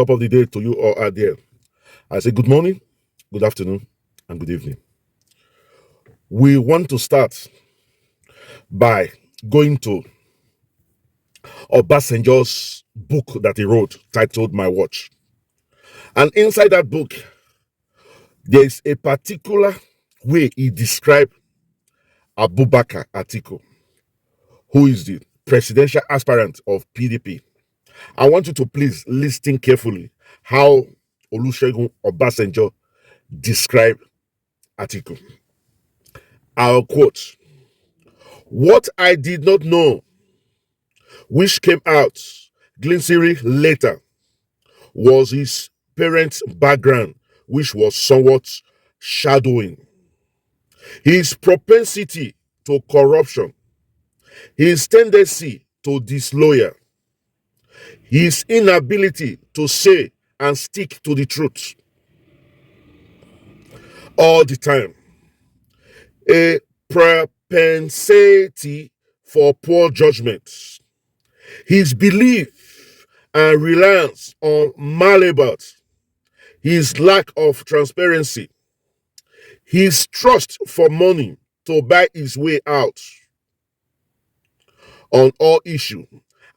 top of the day to you all out there. I say good morning, good afternoon, and good evening. We want to start by going to Obasanjo's book that he wrote titled My Watch. And inside that book, there is a particular way he described Abubakar Atiku, who is the presidential aspirant of PDP. I want you to please listen carefully how Olusegun Obasanjo described Atiku. I'll quote, "What I did not know, which came out glimpsingly later, was his parents' background, which was somewhat shadowing. His propensity to corruption, his tendency to disloyal, his inability to say and stick to the truth all the time, a propensity for poor judgment, his belief and reliance on malleability, his lack of transparency, his trust for money to buy his way out on all issues,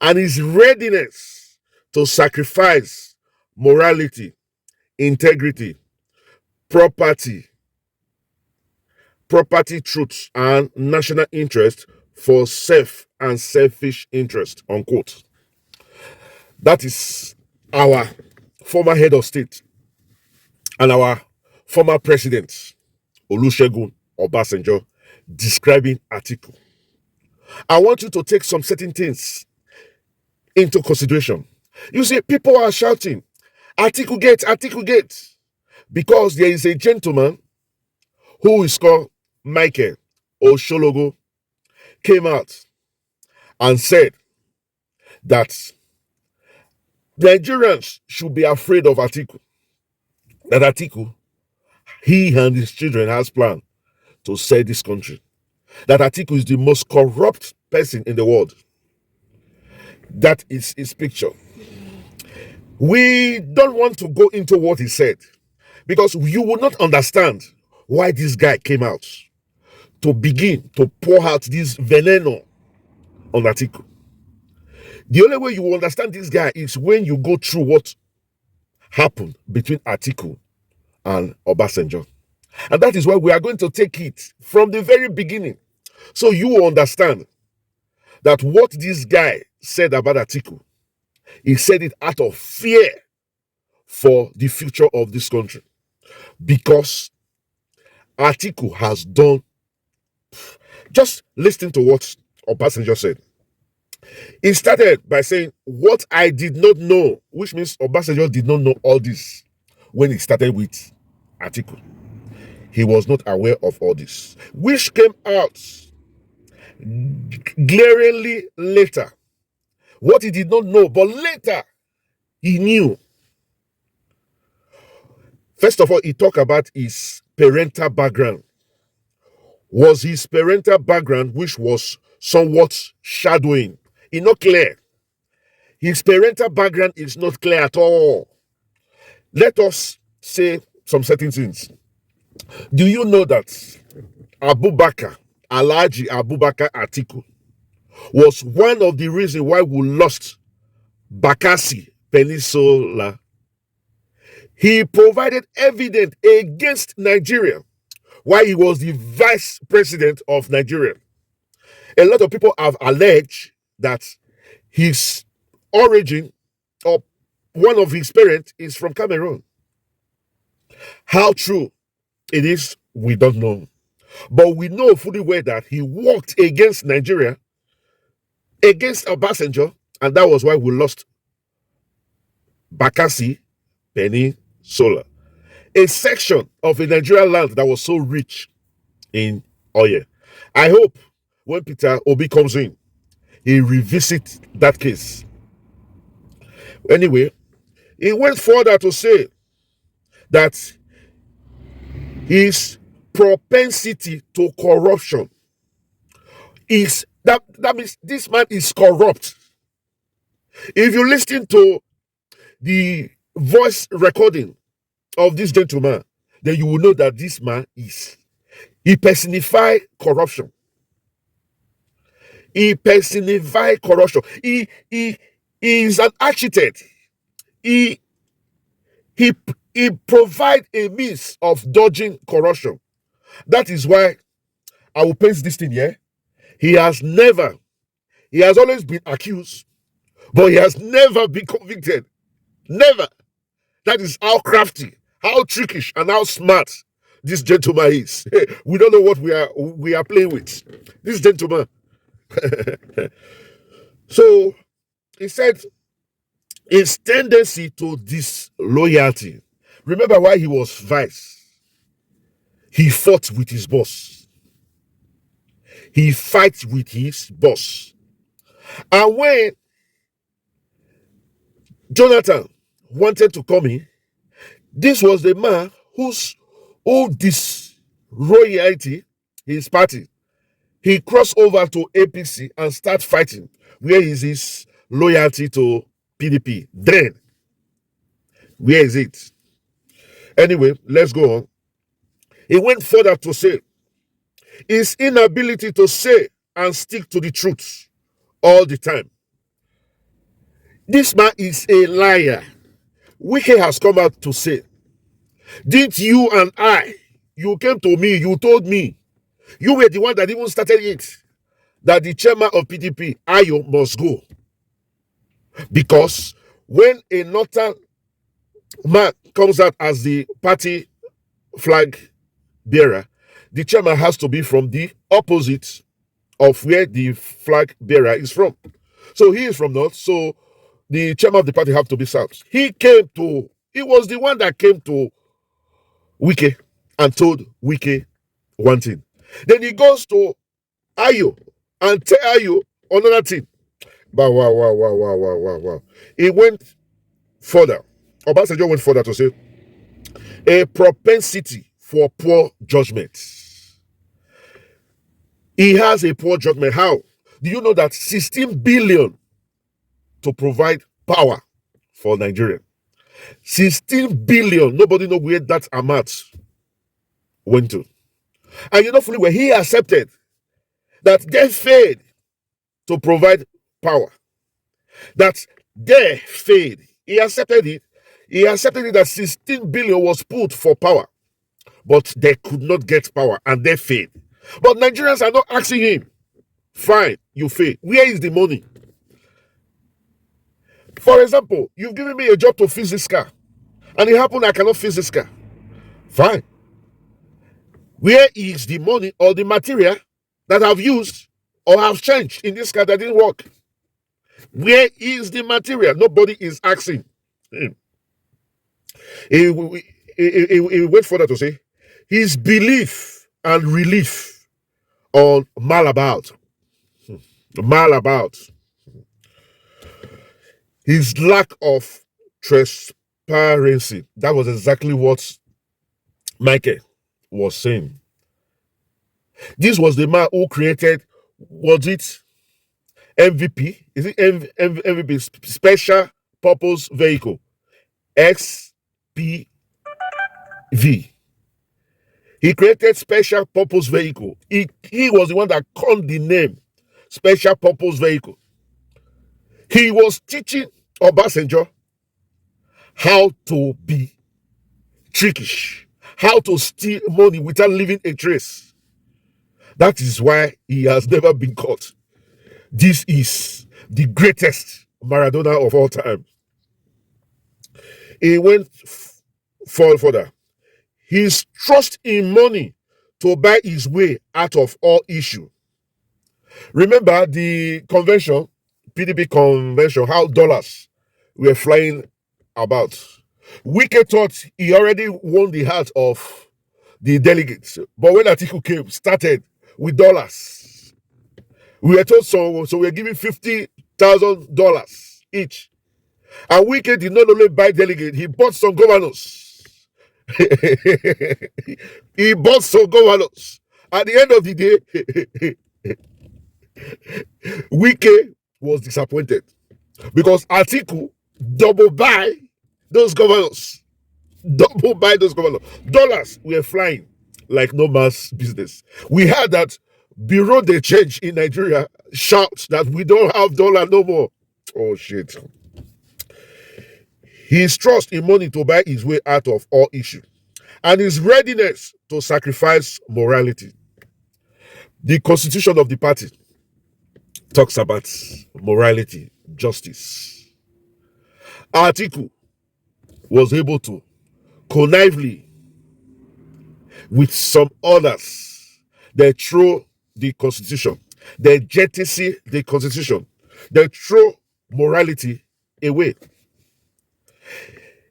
and his readiness to sacrifice morality, integrity, property, truth, and national interest for self and selfish interest," unquote. That is our former head of state and our former president, Olusegun Obasanjo, describing Atiku. I want you to take some certain things into consideration. You see, people are shouting, Atikugate, Atikugate, because there is a gentleman who is called Michael Oshologo, came out and said that Nigerians should be afraid of Atiku. That Atiku, he and his children has planned to sell this country. That Atiku is the most corrupt person in the world. That is his picture. We don't want to go into what he said because you will not understand why this guy came out to begin to pour out this veneno on Atiku. The only way you will understand this guy is when you go through what happened between Atiku and Obasanjo. And that is why we are going to take it from the very beginning. So you will understand that what this guy said about Atiku, he said it out of fear for the future of this country. Because Atiku has done, just listen to what Obasanjo said. He started by saying, "What I did not know," which means Obasanjo did not know all this when he started with Atiku. He was not aware of all this, which came out glaringly later. What he did not know, but later he knew. First of all, he talked about his parental background. Was his parental background, which was somewhat shadowing, not clear. His parental background is not clear at all. Let us say some certain things. Do you know that Abubakar, Alhaji Abubakar Atiku, was one of the reasons why we lost Bakassi Peninsula? He provided evidence against Nigeria while he was the vice president of Nigeria. A lot of people have alleged that his origin or one of his parents is from Cameroon. How true it is, we don't know. But we know fully well that he worked against Nigeria, against Obasanjo, and that was why we lost Bakassi Peninsula, a section of a Nigerian land that was so rich in oil. I hope when Peter Obi comes in, he revisits that case. Anyway, he went further to say that his propensity to corruption is that means this man is corrupt. If you listen to the voice recording of this gentleman, then you will know that this man he personified corruption. He personified corruption. He is an architect. He he he provide a means of dodging corruption. That is why I will paste this thing here. He has always been accused, but he has never been convicted. Never. That is how crafty, how trickish, and how smart this gentleman is. We don't know what we are playing with. This gentleman. So he said his tendency to disloyalty. Remember why he was vice? He fought with his boss. He fights with his boss. And when Jonathan wanted to come in, this was the man who disloyalty his party. He crossed over to APC and start fighting. Where is his loyalty to PDP? Then, where is it? Anyway, let's go on. He went further to say his inability to say and stick to the truth all the time. This man is a liar. Wike has come out to say, didn't you and you came to me, you told me, you were the one that even started it, that the chairman of PDP, Ayo, must go. Because when a northern man comes out as the party flag bearer, the chairman has to be from the opposite of where the flag bearer is from. So he is from north, so the chairman of the party have to be south. He was the one that came to Wike and told Wike one thing. Then he goes to Ayo and tell Ayo another thing. Wow. He went further. Obasanjo went further to say, a propensity for poor judgment. He has a poor judgment. How? Do you know that 16 billion to provide power for Nigeria? 16 billion. Nobody knows where that amount went to. And you know fully well, he accepted that they failed to provide power. That they failed. He accepted it. He accepted it that 16 billion was put for power. But they could not get power and they failed. But Nigerians are not asking him, fine, you fail. Where is the money? For example, you've given me a job to fix this car. And it happened I cannot fix this car. Fine. Where is the money or the material that I've used or have changed in this car that didn't work? Where is the material? Nobody is asking him. He went further to say, his belief and relief on malabout. His lack of transparency. That was exactly what Michael was saying. This was the man who created, was it MVP? Is it MVP? Special Purpose Vehicle. XPV. He created Special Purpose Vehicle. He was the one that coined the name Special Purpose Vehicle. He was teaching Obasanjo how to be trickish, how to steal money without leaving a trace. That is why he has never been caught. This is the greatest Maradona of all time. He went further. His trust in money to buy his way out of all issue. Remember the convention, PDP convention, how dollars were flying about. Wike thought he already won the heart of the delegates. But when Atiku started with dollars, we were told so we were giving $50,000 each. And Wike did not only buy delegates, he bought some governors. He bought some governors. At the end of the day, Wike was disappointed because Atiku double buy those governors, double buy those governors. Dollars were flying like no man's business. We heard that Bureau de Change in Nigeria shouts that we don't have dollar no more. Oh shit. His trust in money to buy his way out of all issue and his readiness to sacrifice morality. The constitution of the party talks about morality, justice. Atiku was able to connively with some others. They throw the constitution, they jettison the constitution, they throw morality away.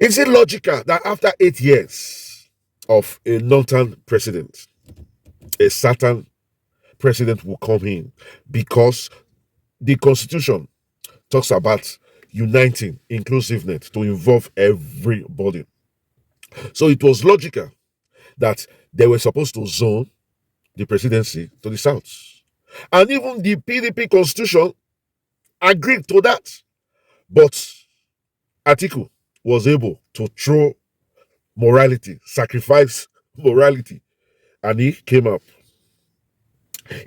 Is it logical that after 8 years of a northern president, a certain president will come in because the constitution talks about uniting inclusiveness to involve everybody? So it was logical that they were supposed to zone the presidency to the south. And even the PDP constitution agreed to that. But Atiku was able to throw morality, sacrifice morality, and he came up.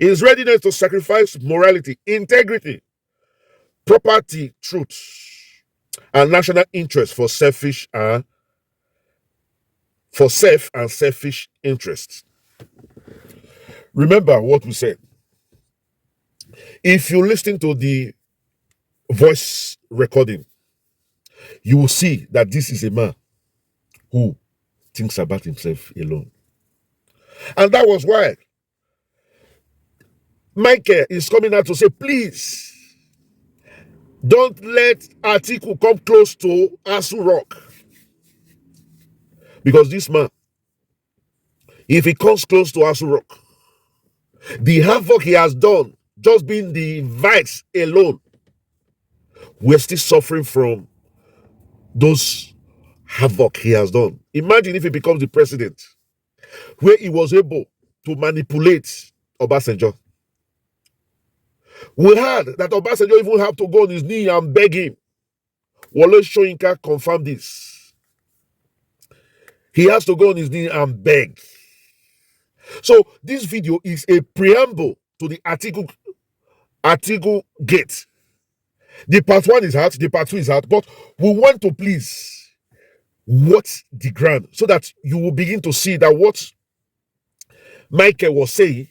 His readiness to sacrifice morality, integrity, property, truth, and national interest for self and selfish interests. Remember what we said. If you listen to the voice recording, you will see that this is a man who thinks about himself alone. And that was why Michael is coming out to say, please, don't let Atiku come close to Asu Rock. Because this man, if he comes close to Asu Rock, the havoc he has done, just being the vice alone, we're still suffering from those havoc he has done. Imagine if he becomes the president, where he was able to manipulate Obasanjo. We heard that Obasanjo even have to go on his knee and beg him. Wole Soyinka confirmed this. He has to go on his knee and beg. So this video is a preamble to the Atikugate. The part 1 is out, the part 2 is out, but we want to please watch the ground so that you will begin to see that what Michael was saying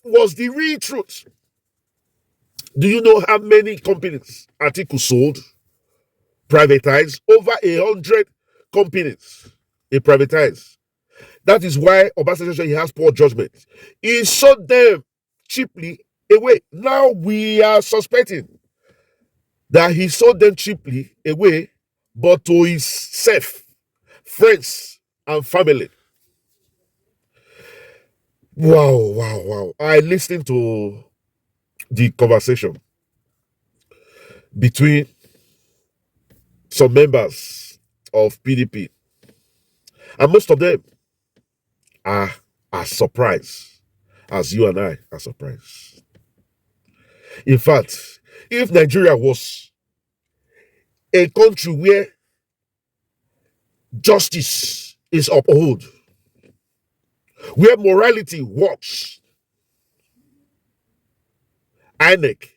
was the real truth. Do you know how many companies Atiku sold, privatized? Over 100 companies he privatized. That is why Obasanjo said he has poor judgment. He sold them cheaply away. Now we are suspecting that he sold them cheaply away, but to himself, friends, and family. Wow. I listened to the conversation between some members of PDP, and most of them are as surprised as you and I are surprised. In fact, if Nigeria was a country where justice is upheld, where morality works, INEC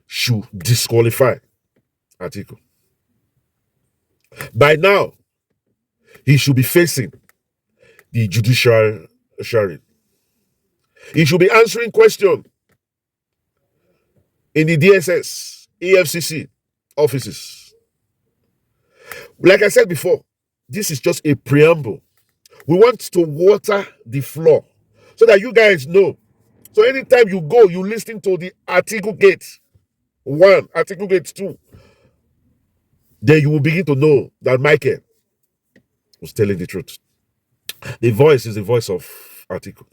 should disqualify Atiku. By now, he should be facing the judicial sharing. He should be answering questions in the DSS, EFCC offices. Like I said before, this is just a preamble. We want to water the floor so that you guys know. So anytime you go, you listen to the Atikugate 1, Atikugate 2, then you will begin to know that Michael was telling the truth. The voice is the voice of Atiku.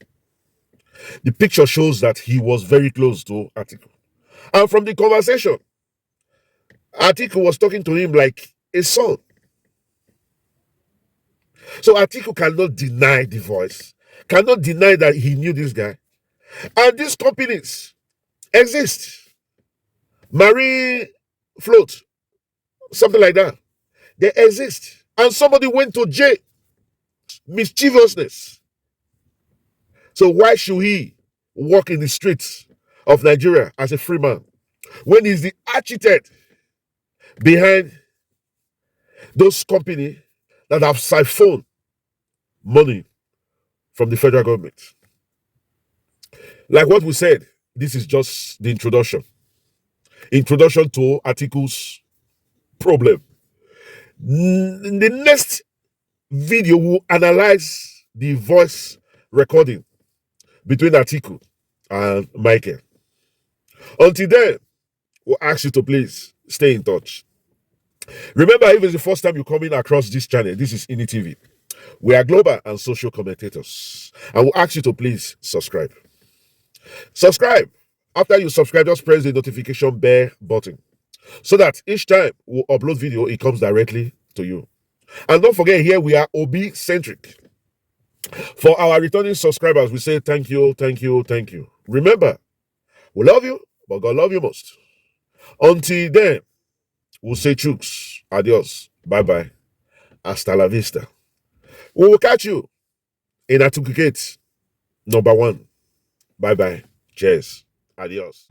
The picture shows that he was very close to Atiku. And from the conversation, Atiku was talking to him like a son. So Atiku cannot deny the voice, cannot deny that he knew this guy. And these companies exist. Marine Float, something like that. They exist. And somebody went to jail. Mischievousness. So why should he walk in the streets of Nigeria as a free man when he's the architect behind those companies that have siphoned money from the federal government? Like what we said, this is just the introduction. Introduction to Atiku's problem. In the next video, we'll analyze the voice recording between Atiku and Michael. Until then, we'll ask you to please stay in touch. Remember, if it's the first time you're coming across this channel, this is Ini TV. We are global and social commentators. And we'll ask you to please subscribe. Subscribe. After you subscribe, just press the notification bell button so that each time we upload video, it comes directly to you. And don't forget, here we are OB-centric. For our returning subscribers, we say thank you, thank you, thank you. Remember, we love you, but God love you most. Until then, we'll say chooks, adios, bye-bye, hasta la vista. We will catch you in Atikugate #1. Bye-bye, cheers, adios.